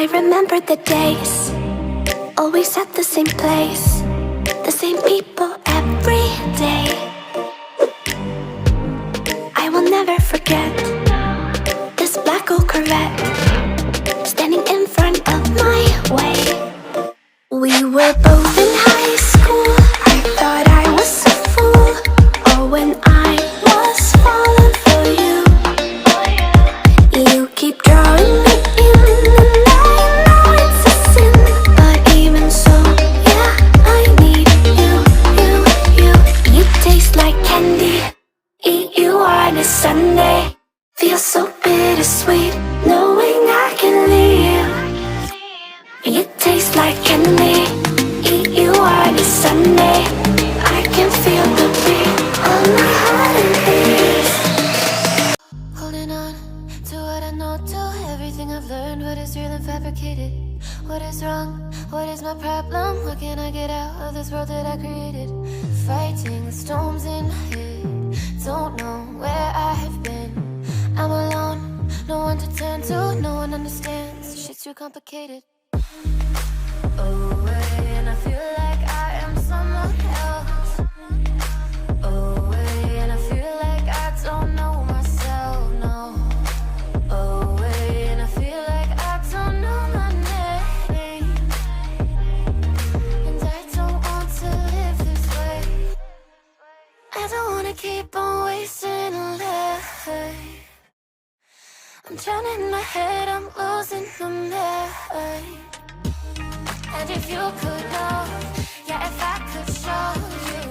I remember the days, always at the same place, the same people every day. I will never forget this black old Corvette standing in front of my way. We were both in high school. I thought I was a fool. Oh, when I was falling for you. You keep drawing me in, and I know it's a sin, but even so, yeah, I need you. You taste like candy. Eat you on a Sunday. Feels so bittersweet knowing I can leave. You taste like candy. Eat you on a Sunday. I can feel the beat of my heart and beats. Holding on to what I know, to everything I've learned. What is real and fabricated? What is wrong? What is my problem? How can I get out of this world that I created? Fighting the storms in my head. Don't know where I have been. I'm alone, no one to turn to, no one understands. Shit's too complicated. Away, and I feel like I am someone else. Away, and I feel like I don't know myself, no. Away, and I feel like I don't know my name. And I don't want to live this way. I don't wanna keep on wasting a life. I'm drowning in my head, I'm losing the mind. And if you could know, yeah, if I could show you,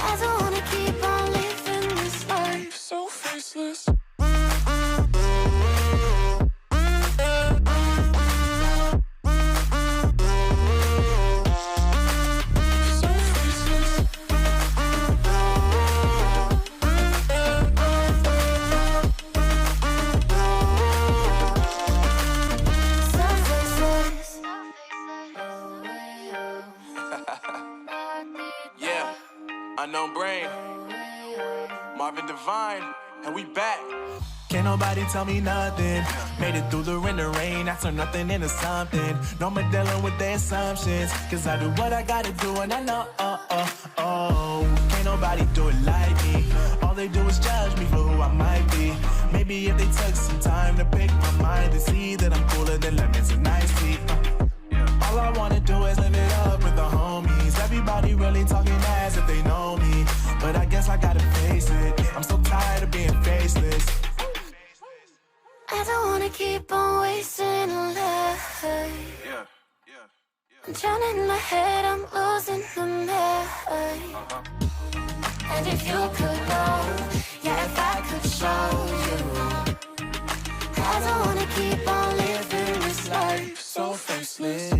I don't wanna keep on living this life so faceless. Unknown Brain, Marvin Divine, and we back. Can't nobody tell me nothing. Made it through the rain, I turned nothing into something. No more dealing with their assumptions, cause I do what I gotta do and I know, can't nobody do it like me. All they do is judge me for who I might be. Maybe if they took some time to pick my mind and see that I'm cooler than lemons and iced tea. All I wanna do is live it up with the homies. Everybody really talking as if they know me, but I guess I gotta face it. I'm so tired of being faceless. I don't wanna keep on wasting a life. I'm drowning in my head, I'm losing the mind. And if you could know, yeah, if I could show you, I don't wanna keep on living this life so faceless.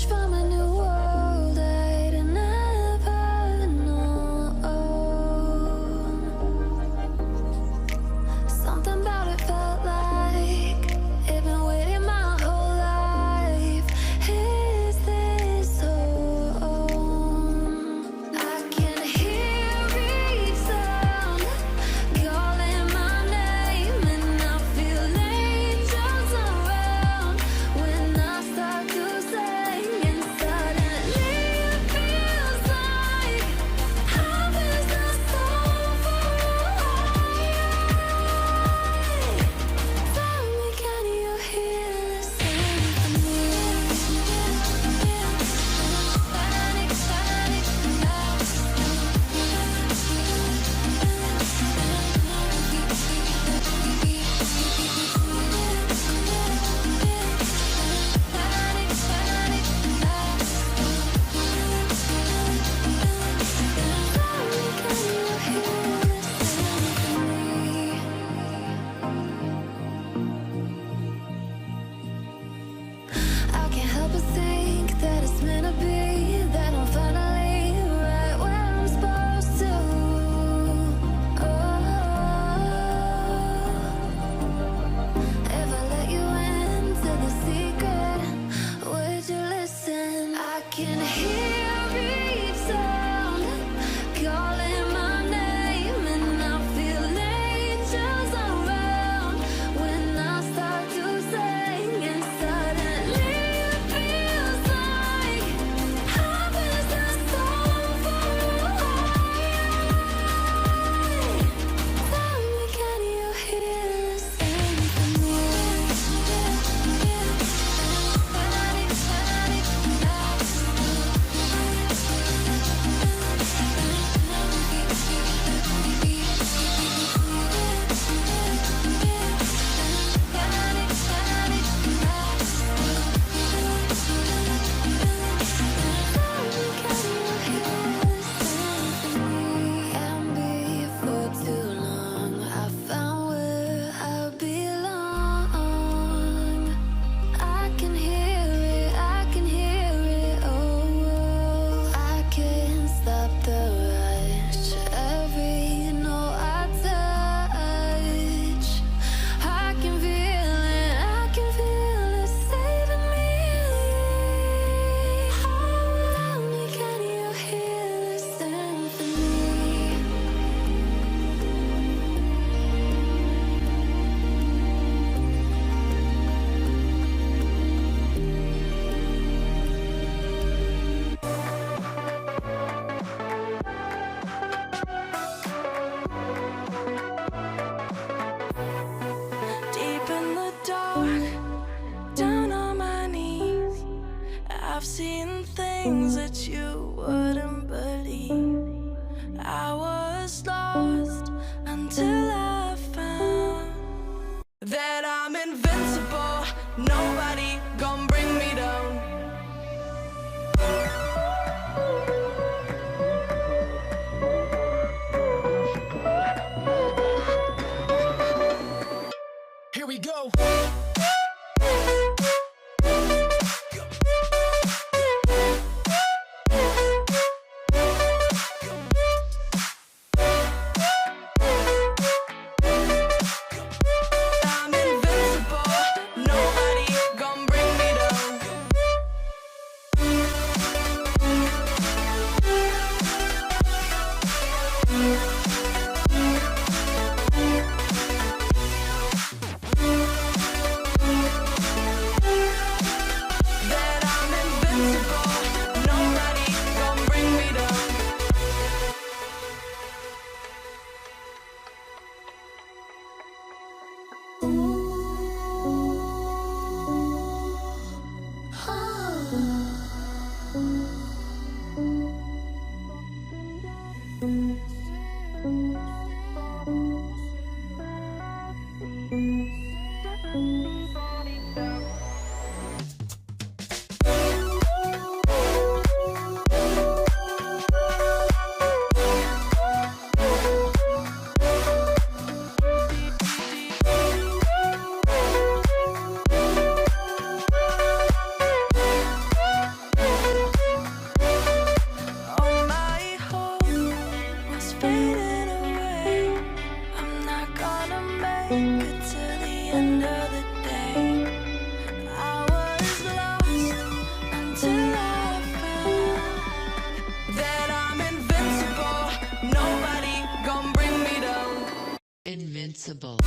From a new world I'd never things that you wouldn't believe. I was lost until I found that I'm invincible. Nobody gon' bring me down. Here we go. I'm invincible. Nobody gon' bring me down. That I'm invincible. Nobody gon' bring me down. All my hope was fading away. I'm not gonna make it to the end of the day. I was lost until I found that I'm invincible. Nobody gon' bring me down. Invincible.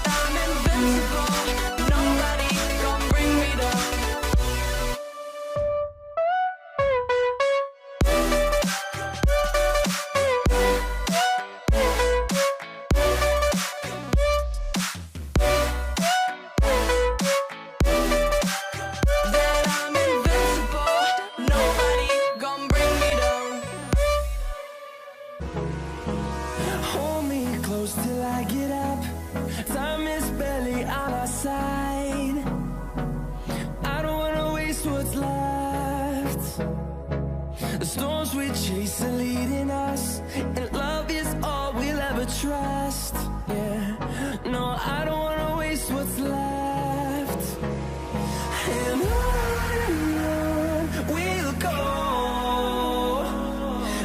I'm invincible. Nobody gon' bring me down. That I'm invincible. Nobody gon' bring me down. Hold me close till I get up. Time is barely on our side. I don't wanna waste what's left. The storms we chase are leading us, and love is all we'll ever trust. Yeah, no, I don't wanna waste what's left. And on we'll go,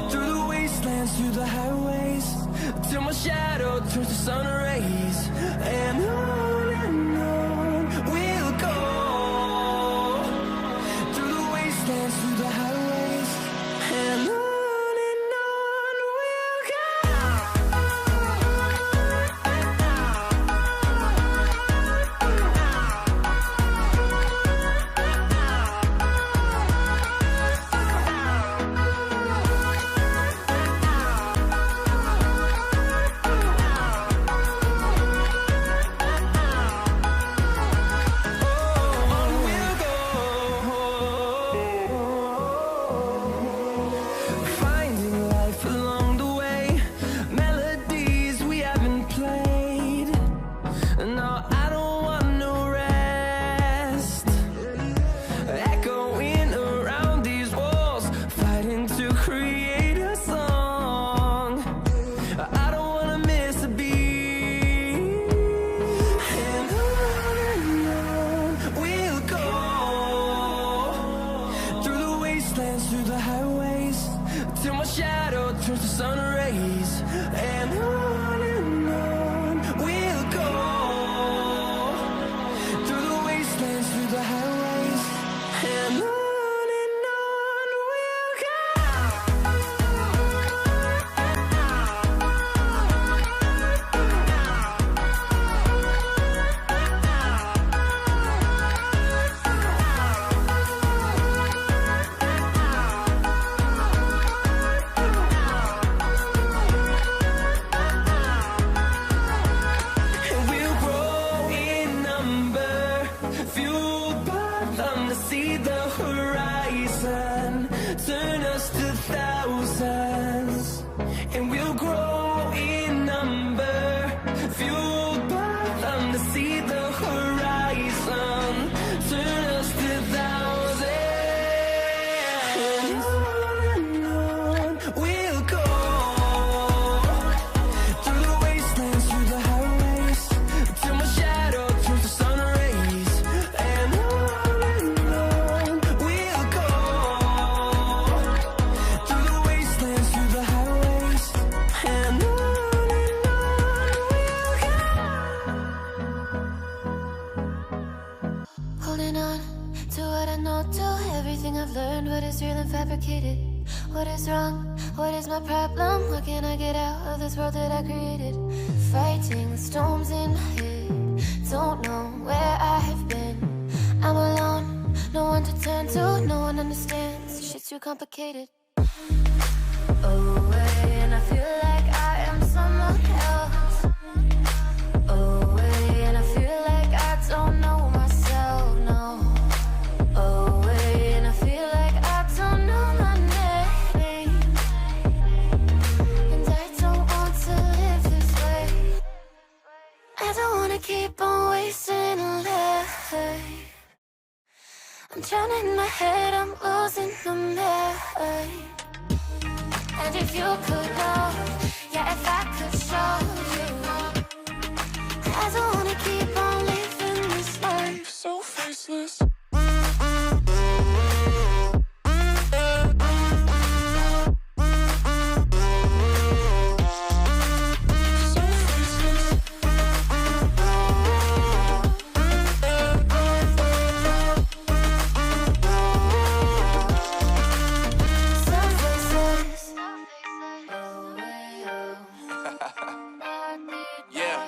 through the wastelands, through the highways, till my shadow turns to sun rays. And on we'll go, through the wastelands, through the highways, and on we'll go. us to thousands, and we'll grow in number, fueled by them to see the horizon. Turn us to thousands, and on we'll go, through the wastelands, through the highways, till my shadow turns to sun rays. And on we'll go, through the wastelands, through the highways, and on we'll go. Holding on to what I know, to everything I've learned. What is real and fabricated? What is wrong? What is my problem? How can I get out of this world that I created? Fighting the storms in my head. Don't know where I have been. I'm alone, no one to turn to, no one understands. Shit's too complicated. Away, and I feel like I am someone else. Away, and I feel like I don't know myself, no. Away, and I feel like I don't know my name. And I don't want to live this way. I don't wanna keep on wasting life. I'm drowning in my head, I'm losing the mind. And if you could know, yeah, if I could show you, I don't wanna keep on living this life so faceless. Yeah,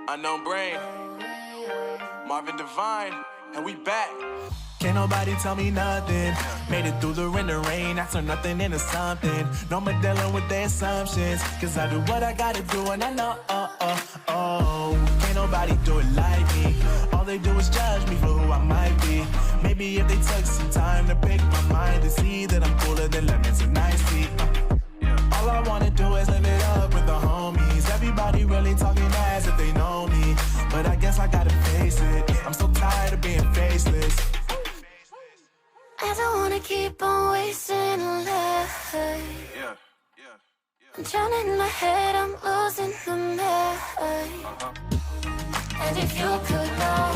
unknown brain, Marvin Divine, and we back. Can't nobody tell me nothing. Made it through the rain, I turn nothing into something. No more dealing with their assumptions, cause I do what I gotta do, and I know, can't nobody do it like me. All they do is judge me for who I might be. Maybe if they took some time to pick my mind, to see that I'm cooler than lemons and iced tea. All I wanna do is live it up with the homies. Everybody really talking as if they know me, but I guess I gotta face it. I'm so tired of being faceless. I don't wanna keep on wasting life. I'm drowning in my head, I'm losing the mind. And if you could know,